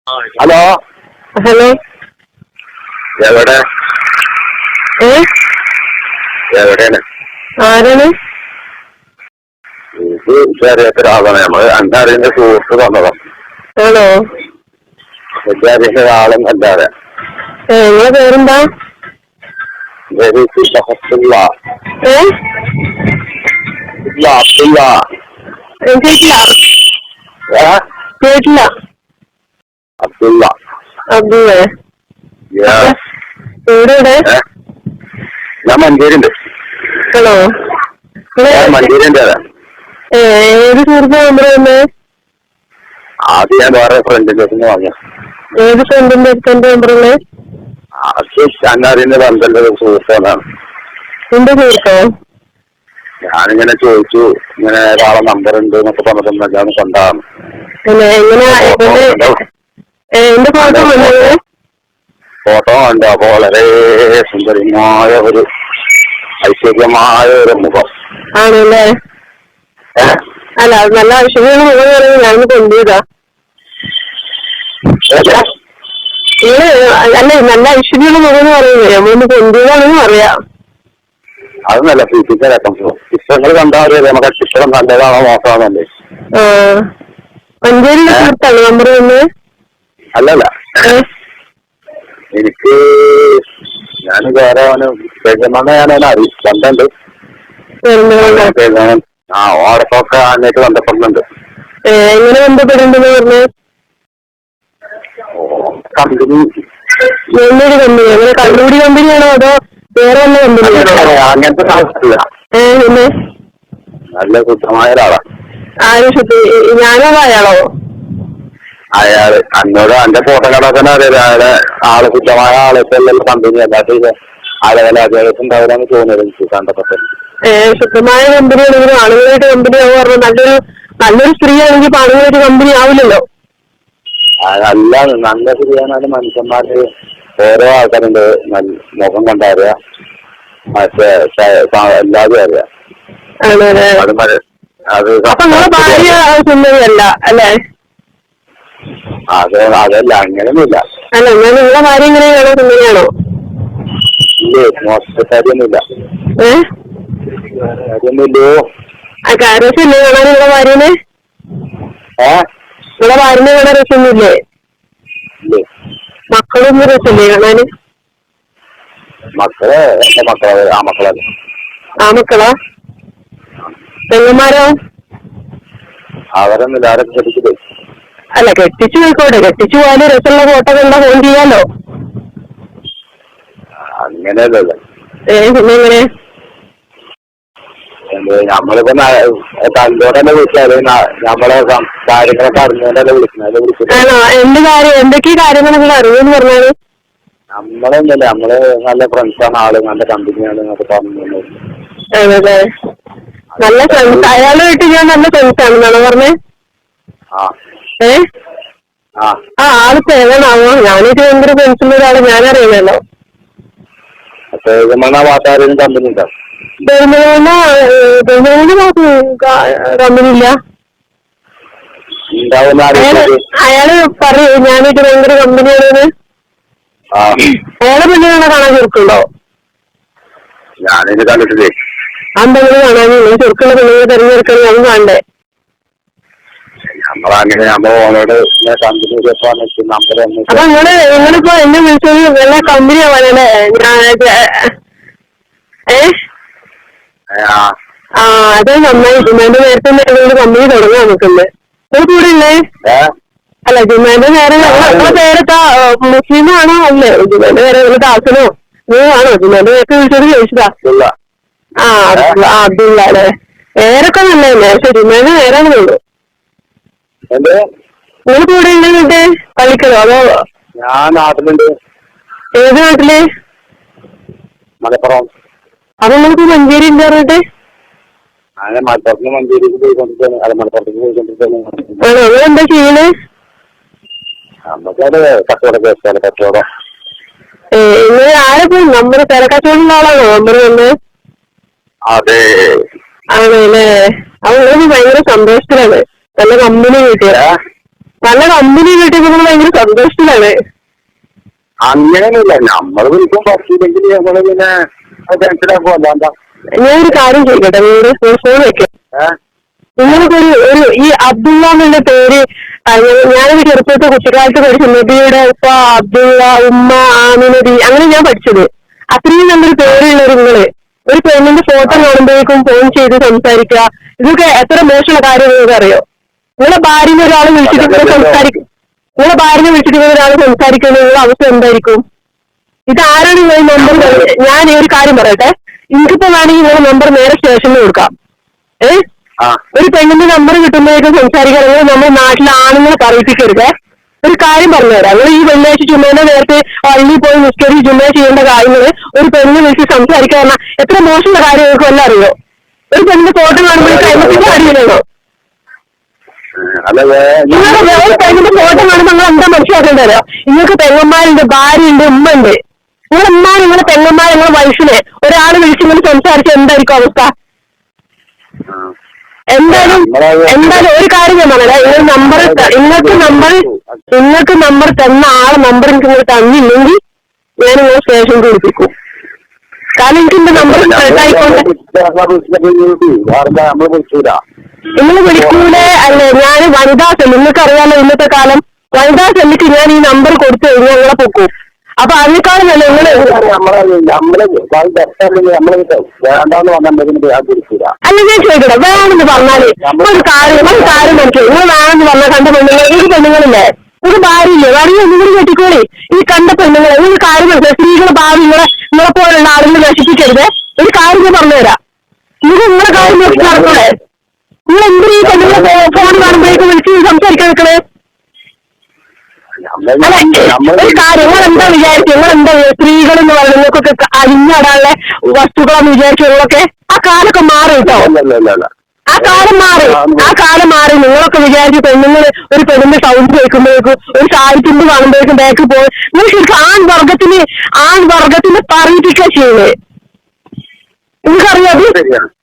Hello hello. എവിടെ എവിടെയാണ്? ആരാണ്? എനിക്ക് അറിയാത്ത ഒരാളാണ്. നമ്മള് എന്റെ അറിയുന്ന സുഹൃത്ത് തന്നതാ. ആണോ? എന്റെ അറിയുന്ന ഒരാളും അല്ലാതെ. നിങ്ങളെ പേരെന്താ? അബ്ദുള്ള. കേട്ടില്ല. കേട്ടില്ല. അബ്ദുള്ള. അബ്ദുള്ളേ? എവിടെ? ഞാൻ മഞ്ചേരിണ്ട്. ആണോ? മഞ്ചേരിന്റെ അതെ. ഏത് സുഹൃത്ത് നമ്പർ തന്നെ? ആദ്യം ഞാൻ വേറെ ഫ്രണ്ടിന്റെ അടുത്ത് വാങ്ങിയ. ഏത് ഫ്രണ്ടിന്റെ അടുത്ത് നമ്പറുള്ളേ? എന്നെ അറിയുന്ന ബന്ധന്റെ സുഹൃത്താണ്. എന്റെ സുഹൃത്തോ? ഞാനിങ്ങനെ ചോദിച്ചു, ഇങ്ങനെ ഒരാളെ നമ്പർ ഉണ്ട് എന്നൊക്കെ പറഞ്ഞിട്ടുണ്ടെങ്കിൽ കൊണ്ടാണ്. എന്റെ ഫോട്ടോ കണ്ടു. അപ്പൊ വളരെ സുന്ദരമായ ഒരു ഐശ്വര്യമായ ഒരു മുഖം ആണല്ലേ? അല്ല, അത് നല്ല ഐശ്വര്യമുള്ള മുഖം പറയുന്നത് ഞാനൊന്ന് കൊണ്ടുപോയതാ. അല്ല, നല്ല ഐശ്വര്യമുള്ള മുഖം എന്ന് പറയുന്നത് നമ്മളൊന്ന് കൊണ്ടുപോയതാണെന്ന് പറയാം. അത് നല്ല ഫിസിക്കലൊക്കെ ചിത്രങ്ങൾ കണ്ടാൽ അറിയാം നമുക്ക് ചിത്രം നല്ലതാണോ നോക്കാന്നല്ലേ. മഞ്ചേരിയുടെ സുഹൃത്താണ് നമ്പർ ഒന്ന്? അല്ലല്ല, എനിക്ക് ഞാൻ വേറെ ഞാൻ ബന്ധമുണ്ട്. ഓടത്തൊക്കെ അന്നേക്ക് ബന്ധപ്പെടുന്നുണ്ട്. എങ്ങനെ ബന്ധപ്പെടുന്നുണ്ടെന്ന് പറഞ്ഞു? കമ്പനി. എന്നൊരു കമ്പനി? അങ്ങനെ കണ്ണൂടി കമ്പനിയാണോ അതോ വേറെ വല്ല കമ്പനിയാണോ? അങ്ങനത്തെ സാധനമില്ല. പിന്നെ നല്ല ശുദ്ധമായ ഒരാളാ. ആരും ഞാനോ അയാളോ? അയാള് അന്നോട് എന്റെ ഫോട്ടോ കണ്ടാൽ തന്നെ അറിയാം അയാളെ ആള് ശുദ്ധമായ ആളൊക്കെ കമ്പനി. അല്ലാത്ത ആളുകളെ അദ്ദേഹം ഉണ്ടാവില്ലെന്ന് തോന്നുന്നത് എനിക്ക് കണ്ടപ്പോൾ. ശുദ്ധമായ കമ്പനി ആണെങ്കിലും ആളുകളായിട്ട് കമ്പനി ആവുക പറഞ്ഞാൽ നല്ലൊരു സ്ത്രീ ആണെങ്കിൽ ആളുകളായിട്ട് കമ്പനി ആവില്ലല്ലോ. നല്ല നല്ല ശരിയാണെങ്കിലും മനുഷ്യന്മാര് ഓരോ ആൾക്കാരുണ്ട്. മുഖം കണ്ടറിയാ, മറ്റേ എല്ലാവരും അറിയാം. അത് ഭാര്യ സുന്ദരിയല്ല അല്ലേ? അതല്ല, അങ്ങനെയൊന്നുമില്ല. അല്ല, ഞാൻ നിങ്ങളെ ഭാര്യ എങ്ങനെയാണോ? സുന്ദരിയാണോ? ഇല്ലേ, മോശക്കാരിയൊന്നുമില്ല. കാര്യമൊന്നുമില്ലോ. രസമില്ലേ കാണാൻ നിങ്ങളെ ഭാര്യനെ? നിങ്ങളെ ഭാര്യനെ കാണാൻ രസമൊന്നുമില്ലേ? മക്കളൊന്നും രസമില്ലേ കാണാന്? മക്കള് എന്റെ മക്കളെ ആമക്കളല്ല. ആമക്കളാ? പെങ്ങന്മാരോ? അവരൊന്നും ആരും കെട്ടിച്ചു. അല്ല, കെട്ടിച്ചു പോയിക്കോട്ടെ. കെട്ടിച്ചു പോയാലും രസമുള്ള ഫോട്ടോ കണ്ടാ ഫോൺ ചെയ്യാലോ. അങ്ങനെയല്ലല്ലോ. പിന്നെ എങ്ങനെ? നമ്മളിപ്പോ കണ്ടോടെ വിളിച്ചാല് നമ്മളെ കാര്യങ്ങളൊക്കെ അറിഞ്ഞോണ്ടല്ലേ വിളിക്കുന്നത്. ആണോ? എന്ത് കാര്യം, എന്തൊക്കെയാ കാര്യങ്ങളൊക്കെ അറിയുമെന്ന് പറഞ്ഞാല്? നമ്മളെന്നല്ലേ, നമ്മള് നല്ല ഫ്രണ്ട്സാണ്, ആള് നല്ല കമ്പനിയാണ് എന്നൊക്കെ പറഞ്ഞു. അതെ, നല്ല ഫ്രണ്ട്സ്. അയാളുമായിട്ട് ഞാൻ നല്ല ഫ്രണ്ട്സ് ആണെന്നാണോ പറഞ്ഞേ? ആളിപ്പോ ഏതാണാവോ? ഞാനൊരു ഭയങ്കര ഫ്രണ്ട്സുള്ള ഒരാള് ഞാനറിയില്ലല്ലോ. ഭാഗത്താരും കമ്പനി ഉണ്ടോ? കമ്പനി ഇല്ല. അയാള് പറയൂ ഞാനൊരു ഭയങ്കര കമ്പനിയാണെന്ന്. അയാളെ പെണ്ണുകളെ കാണാൻ ചെറുക്കുണ്ടോ? ഞാനിത് കണ്ടിട്ടില്ലേ. അതെന്തെങ്കിലും കാണാനില്ല. ചെറുക്കുള്ള പെണ്ണുങ്ങളെ തെരഞ്ഞെടുക്കണം, അതും കാണണ്ടേ? അപ്പൊ നിങ്ങളിപ്പോ എന്നെ വിളിച്ചത് നല്ല കമ്പനി ആവാനല്ലേ? അത് നന്നായി. ജുമാന്റെ നേരത്തെ കമ്പനി തുടങ്ങാൻ നമുക്കുണ്ട്. നിങ്ങൾ കൂടെ ഇല്ലേ? അല്ല, ജുമാന്റെ നേരം നമ്മളെ പേരെത്താ? മുസ്ലിമാണോ? അല്ലേ? ജുമാന്റെ നേരെ ദാസനോ ആണോ? ജുമാന്റെ നേരത്തെ വിളിച്ചത് ചോദിച്ചതാ. അബ്ദുള്ള അല്ലേ? പേരൊക്കെ നല്ലതന്നെ, പക്ഷെ ജുമാന്റെ നേരാണെന്നുള്ളൂ. നിങ്ങൾ കൂടെ ഉണ്ടെന്നിട്ട് കളിക്കണോ അതോ? ഞാൻ നാട്ടിലുണ്ട്. ഏത് നാട്ടില്? മലപ്പുറം. അപ്പൊ നിങ്ങൾക്ക് മഞ്ചേരി ഉണ്ട് പറഞ്ഞിട്ട്? മലപ്പുറത്ത് മഞ്ചേരിക്ക് പോയിക്കൊണ്ടിരിക്കുകയാണ്. അത് മലപ്പുറത്തേക്ക് പോയിക്കൊണ്ടിരിക്കുകയാണ്. ആണോ? നിങ്ങളെന്താ ചെയ്യണേ? നമുക്കത് കച്ചവടം കച്ചവടം. നിങ്ങൾ ആരപ്പോ നമ്പർ തിരക്കച്ചവടമുള്ള ആളാണോ നമ്പർ വന്ന്? അതെ. ആണല്ലേ? അത് നിങ്ങൾക്ക് ഭയങ്കര സന്തോഷത്തിലാണ്. നല്ല കമ്പനി കിട്ടിയ. നല്ല കമ്പനി കിട്ടിയപ്പോൾ ഭയങ്കര സന്തോഷത്തിലാണ്. അങ്ങനെയൊന്നുമില്ല, നമ്മള് വിളിക്കും പറ്റിയില്ലെങ്കിൽ നമ്മള് പിന്നെ ടെൻഷനാക്കും. അല്ലാണ്ടാ. ഞാനൊരു കാര്യം ചോദിക്കട്ടെ, ഫോൺ വെക്കാം. നിങ്ങൾക്ക് ഒരു ഈ അബ്ദുള്ള എന്നുള്ള പേര് ഞാനൊരു ചെറുപ്പത്തെ കുട്ടിക്കാലത്ത് പഠിച്ചു. നബിയുടെ ഉപ്പ അബ്ദുള്ള, ഉമ്മ ആമിനബി, അങ്ങനെ ഞാൻ പഠിച്ചത്. അത്രയും നല്ലൊരു പേരുള്ളൊരു നിങ്ങള് ഒരു പെണ്ണിന്റെ ഫോട്ടോ കാണുമ്പോഴേക്കും ഫോൺ ചെയ്ത് സംസാരിക്കുക, ഇതൊക്കെ എത്ര മോശമുള്ള കാര്യം നിങ്ങൾക്ക് അറിയോ? നിങ്ങളെ ഭാര്യനെ ഒരാൾ വിളിച്ചിട്ട് നിങ്ങളെ ഭാര്യനെ വിളിച്ചിട്ട് ഒരാൾ സംസാരിക്കുന്നത് നിങ്ങളുടെ അവസ്ഥ എന്തായിരിക്കും? ഇതാരാണ് നിങ്ങൾ നമ്പർ? ഞാൻ ഒരു കാര്യം പറയട്ടെ, എനിക്കിപ്പോ വേണമെങ്കിൽ നിങ്ങളുടെ നമ്പർ നേരെ സ്റ്റേഷനിൽ കൊടുക്കാം. ഒരു പെണ്ണിന്റെ നമ്പർ കിട്ടുമ്പോഴേക്കും സംസാരിക്കുകയാണെങ്കിൽ നമ്മുടെ നാട്ടിലെ ആണുങ്ങളെ പറയിപ്പിക്കരുത്. ഒരു കാര്യം പറഞ്ഞുതരാം. നിങ്ങൾ ഈ വെള്ളിയാഴ്ച ചുമേനെ നേരത്തെ പള്ളിയിൽ പോയി നിസ്കരി ചുമ ചെയ്യേണ്ട കാര്യങ്ങൾ ഒരു പെണ്ണിനെ വിളിച്ച് സംസാരിക്കുക പറഞ്ഞാൽ എത്ര മോശമുള്ള കാര്യം നിങ്ങൾക്ക് വല്ല അറിയോ? ഒരു പെണ്ണിന്റെ ഫോട്ടോ കാണുമ്പോഴേക്കും എണ്ണത്തിന്റെ കാര്യമില്ലല്ലോ. നിങ്ങളുടെ ഒരു പെണ്ണിന്റെ ഫോട്ടോ കാണുമ്പോൾ നിങ്ങൾ എന്താ മനസ്സിലാക്കേണ്ടതോ? നിങ്ങൾക്ക് പെങ്ങന്മാരുണ്ട്, ഭാര്യയുണ്ട്, ഉമ്മ ഉണ്ട്. നിങ്ങളുടെ ഉമ്മ, നിങ്ങളുടെ പെങ്ങന്മാർ, നിങ്ങളുടെ വയസ്സിനെ ഒരാൾ വിളിച്ചിങ്ങനെ സംസാരിച്ച എന്തായിരിക്കും അവസ്ഥ? എന്തായാലും ഒരു കാര്യം ഞാൻ പറഞ്ഞത്, നിങ്ങൾക്ക് നമ്പർ തന്ന ആളെ നമ്പർ എനിക്ക് നിങ്ങൾ തന്നില്ലെങ്കിൽ ഞാൻ നിങ്ങളെ സ്റ്റേഷനിൽ വിളിപ്പിക്കും. കാരണം എനിക്ക് എന്റെ നമ്പർ ആയിക്കോട്ടെ. നിങ്ങൾ വിളിക്കൂലേ? അല്ലേ, ഞാൻ വനിതാ സെൽ, നിങ്ങൾക്ക് അറിയാലോ ഇന്നത്തെ കാലം വനിതാ സെല്ലിക്ക് ഞാൻ ഈ നമ്പർ കൊടുത്തു കഴിഞ്ഞാൽ നിങ്ങളെ പൊക്കും. അപ്പൊ അതിനേക്കാളും നല്ല അല്ല, ഞാൻ ചോദിക്കട്ടെ, വേണമെന്ന് പറഞ്ഞാല് ഒരു കാര്യം മനസ്സിലായി. നിങ്ങൾ വേണമെന്ന് പറഞ്ഞാൽ കണ്ട പെണ്ണുങ്ങൾ, നിങ്ങൾക്ക് പെണ്ണുങ്ങളില്ലേ, നിങ്ങൾക്ക് ഭാര്യയില്ലേ, ഭാര്യ നിങ്ങൾ കെട്ടിക്കോളി. ഈ കണ്ട പെണ്ണുങ്ങളെ നിങ്ങൾ കാര്യം മനസ്സിലായി. സ്ത്രീകളെ ഭാവി നിങ്ങളെ പോലുള്ള ആളുകൾ നശിപ്പിക്കരുത്. ഒരു കാര്യം ഞാൻ പറഞ്ഞുതരാം. നിങ്ങൾക്ക് നിങ്ങളെ കാര്യം നോക്കി നടക്കണേ. നിങ്ങൾ എന്തിനാ ഈ പെണ്ണുങ്ങളെ ഫോൺ കാണുമ്പോഴേക്കും വിളിച്ച് സംസാരിക്കാൻ നിൽക്കണേ? ഒരു കാര്യം, നിങ്ങളെന്താ വിചാരിച്ചു? നിങ്ങളെന്താ സ്ത്രീകൾ എന്ന് പറയുന്നത് നിങ്ങൾക്കൊക്കെ അഴിഞ്ഞാടാനുള്ള വസ്തുക്കളാന്ന് വിചാരിച്ചതൊക്കെ? ആ കാലൊക്കെ മാറി കേട്ടോ. ആ കാലം മാറി. നിങ്ങളൊക്കെ വിചാരിച്ചു പെണ്ണുങ്ങൾ ഒരു പെണ്ണിന്റെ സൗണ്ട് കേൾക്കുമ്പോഴേക്കും ഒരു സാഹിത്യത്തിൽ കാണുമ്പോഴേക്കും ബാക്ക് പോയി നിങ്ങൾ ശരിക്കും ആൺവർഗത്തിന് പറയിപ്പിക്കുക ചെയ്യുന്നത്. നിങ്ങൾക്കറിയാം,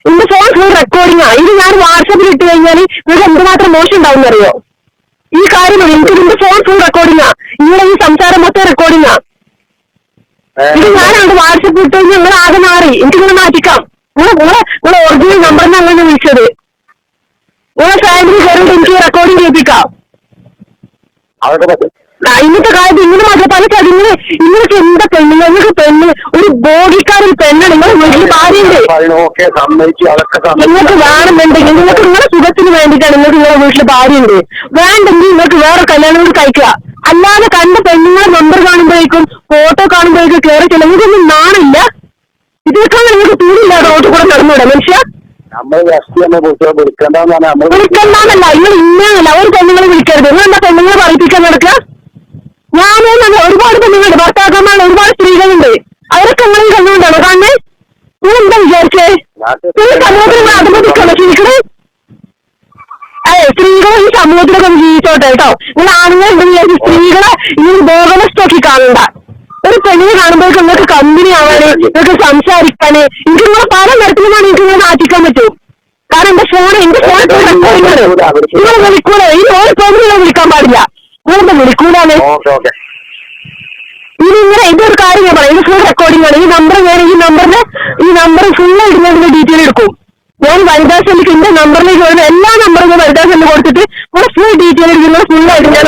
എന്റെ ഫോൺ ഫുൾ റെക്കോർഡിംഗാ. ഇത് ഞാൻ വാട്സാപ്പിൽ ഇട്ട് കഴിഞ്ഞാൽ നിങ്ങൾക്ക് എന്തുമാത്രം മോശം ഉണ്ടാവും അറിയോ? ഈ കാര്യം എനിക്ക് നിന്റെ ഫോൺ ഫുൾ റെക്കോർഡിംഗാ. നിങ്ങളെ ഈ സംസാരം മൊത്തം റെക്കോർഡിംഗാ. ഇത് ഞാനാണ് വാട്സപ്പ് ഇട്ട് കഴിഞ്ഞാൽ നിങ്ങൾ ആകെ മാറി. എനിക്ക് നിങ്ങൾ മാറ്റിക്കാം. നിങ്ങളെ ഒറിജിനൽ നമ്പറിന് അങ്ങനെ വിളിച്ചത്. നിങ്ങളെ ഫാമിലി കയറിയിട്ട് എനിക്ക് റെക്കോർഡിംഗ് ചെയ്യിപ്പിക്കാം. ഇന്നത്തെ കാലത്ത് ഇങ്ങനെ മാത്രം പല കാര്യങ്ങള് നിങ്ങൾക്ക് എന്താ പെണ്ണ്, നിങ്ങൾക്ക് പെണ്ണ് ഒരു ബോഗിക്കാരൊരു പെണ്ണാണ്. നിങ്ങളെ വീട്ടിൽ ഭാര്യയുണ്ട്. നിങ്ങൾക്ക് വേണമെന്നുണ്ടെങ്കിൽ നിങ്ങൾക്ക് നിങ്ങളുടെ സുഖത്തിന് വേണ്ടിയിട്ടാണ് നിങ്ങൾക്ക് നിങ്ങളുടെ വീട്ടിൽ ഭാര്യയുണ്ട്. വേണ്ടെങ്കിൽ നിങ്ങൾക്ക് വേറെ കല്യാണം കൂടി കഴിക്കുക. അല്ലാതെ കണ്ട പെണ്ണുങ്ങളെ നമ്പർ കാണുമ്പോഴേക്കും ഫോട്ടോ കാണുമ്പോഴേക്കും കയറി ചെല്ലും. നിങ്ങൾക്കൊന്നും നാണില്ല. ഇതിനേക്കാൾ നിങ്ങൾക്ക് തൂണില്ല റോഡ് കൂടെ നടന്നൂടെ മനുഷ്യ? വിളിക്കണ്ടെന്നല്ല, നിങ്ങൾ ഇന്നല്ല ഒരു പെണ്ണുങ്ങളെ വിളിക്കരുത്. നിങ്ങൾ എന്താ പെണ്ണുങ്ങളെ പറയിപ്പിക്കാൻ നടക്കുക? ഞാനേന്നല്ല, ഒരുപാട് പെണ്ണുങ്ങളുണ്ട്, ഭർത്താക്കന്മാർ ഒരുപാട് സ്ത്രീകളുണ്ട്. അവരൊക്കെ നിങ്ങളും കണ്ടുകൊണ്ടാണോ കാണേ? നിങ്ങൾ എന്താ വിചാരിച്ചേ? നിങ്ങൾ സമൂഹത്തിൽ അതുമതിക്കാണോ ജീവിക്കണേ? സ്ത്രീകളെ ഈ സമൂഹത്തിലൊക്കെ ജീവിച്ചോട്ടെ കേട്ടോ. നിങ്ങൾ ആണുങ്ങൾ വിചാരിച്ച് സ്ത്രീകളെ ഇനി ബോധനസ്റ്റോക്കി കാണണ്ട. ഒരു പെണ്ണിനെ കാണുമ്പോഴേക്കും നിങ്ങൾക്ക് കമ്പനി ആവാന്, നിങ്ങൾക്ക് സംസാരിക്കാന്, എനിക്ക് നിങ്ങളെ പല തരത്തിലുമാണ് എനിക്ക് നിങ്ങളെ നാട്ടിക്കാൻ പറ്റും. കാരണം എന്റെ ഫോൺ നിങ്ങൾ വിളിക്കൂലേ? ഈ ഒരു പെണ്ണിനെ വിളിക്കാൻ പാടില്ല. നിങ്ങളെന്താ വിളിക്കൂലാണ്? ഇനി ഇങ്ങനെ ഇതൊരു കാര്യം ഞാൻ പറയാം. ഇത് ഫുൾ റെക്കോർഡിംഗ് ആണ്. ഈ നമ്പർ ഫുൾ ഇടുന്നതിന്റെ ഡീറ്റെയിൽ എടുക്കും. ഞാൻ വനിതാ സെല്ലിക്ക് എന്റെ നമ്പറിലേക്ക് വരുന്ന എല്ലാ നമ്പറും വനിതാ സെല്ലിൽ കൊടുത്തിട്ട് നിങ്ങളെ ഫുൾ ഡീറ്റെയിൽ എടുക്കുന്നത് ഫുള്ളായിട്ട് ഞാൻ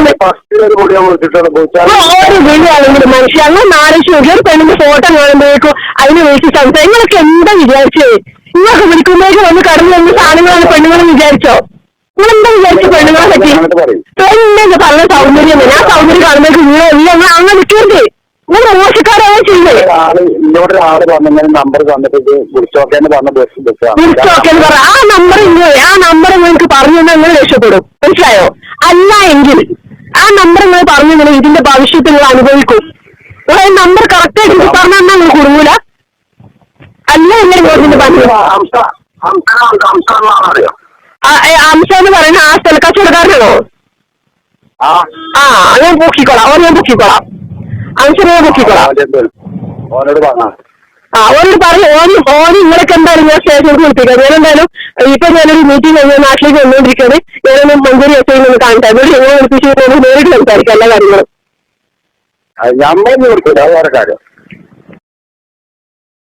ഓരോ വീടാണെങ്കിലും മനുഷ്യ അങ്ങനെ നാലഞ്ച് നോക്കി ഒരു പെണ്ണിന്റെ ഫോട്ടോ കാണുമ്പോഴേക്കും അതിനെ വിളിച്ച് സംസാരിക്കും. നിങ്ങളൊക്കെ എന്താ വിചാരിച്ചത്? നിങ്ങൾക്ക് വിളിക്കുമ്പോഴേക്കും വന്ന് കടന്നു വന്ന സാധനങ്ങളാണ് പെണ്ണുങ്ങളെന്ന് വിചാരിച്ചോ? നിങ്ങളെന്താ വിചാരിച്ചു പെണ്ണുങ്ങളെ പറ്റി? പെണ്ണെന്ന് പറഞ്ഞ സൗന്ദര്യം തന്നെ. ആ സൗന്ദര്യം കാണുമ്പോഴേക്കും നിങ്ങൾ അങ്ങനെ നിൽക്കരുത്. നിങ്ങൾ മോശക്കാരാണ് ചെയ്യുന്നത്. വിളിച്ചോക്കെന്ന് പറ. ആ നമ്പർ നിങ്ങൾക്ക് പറഞ്ഞു തന്നാൽ നിങ്ങൾ രക്ഷപ്പെടും. മനസ്സിലായോ? അല്ല എങ്കിൽ ആ നമ്പർ നിങ്ങൾ പറഞ്ഞു തന്നെ ഇതിന്റെ ഭവിഷ്യത്ത് നിങ്ങൾ അനുഭവിക്കും. നിങ്ങൾ നമ്പർ കറക്റ്റ് ആയിട്ട് പറഞ്ഞു തന്നാൽ നിങ്ങൾ കുടുങ്ങൂല. അല്ല എങ്ങനെ ഇതിന്റെ പറഞ്ഞു അംശ എന്ന് പറയുന്ന ആ സ്ഥലക്കച്ചവടക്കാരനാണോ? ഞാൻ പൊക്കിക്കോളാം. ഞാൻ പൊക്കിക്കോളാം. അംശനെ പൊക്കിക്കോളാം. ഓനോട് പറയും ഓന് ഇങ്ങളൊക്കെ എന്തായാലും ഞാൻ സ്റ്റേഷനിൽ വിളിപ്പിക്കാം. ഞാൻ എന്തായാലും ഇപ്പൊ ഞാനൊരു മീറ്റിംഗ് കഴിഞ്ഞാൽ നാട്ടിലേക്ക് വന്നുകൊണ്ടിരിക്കുകയാണ്. ഞാനൊന്ന് മഞ്ചേരി എസ് ഒന്ന് കാണട്ടെ. എന്നിട്ട് നിങ്ങൾ വിളിപ്പിച്ച് നേരിട്ട് സംസാരിക്കാം എല്ലാ കാര്യങ്ങളും. ഞമ്മളൊന്നും കൊടുക്കില്ല, അത് വേറെ കാര്യം.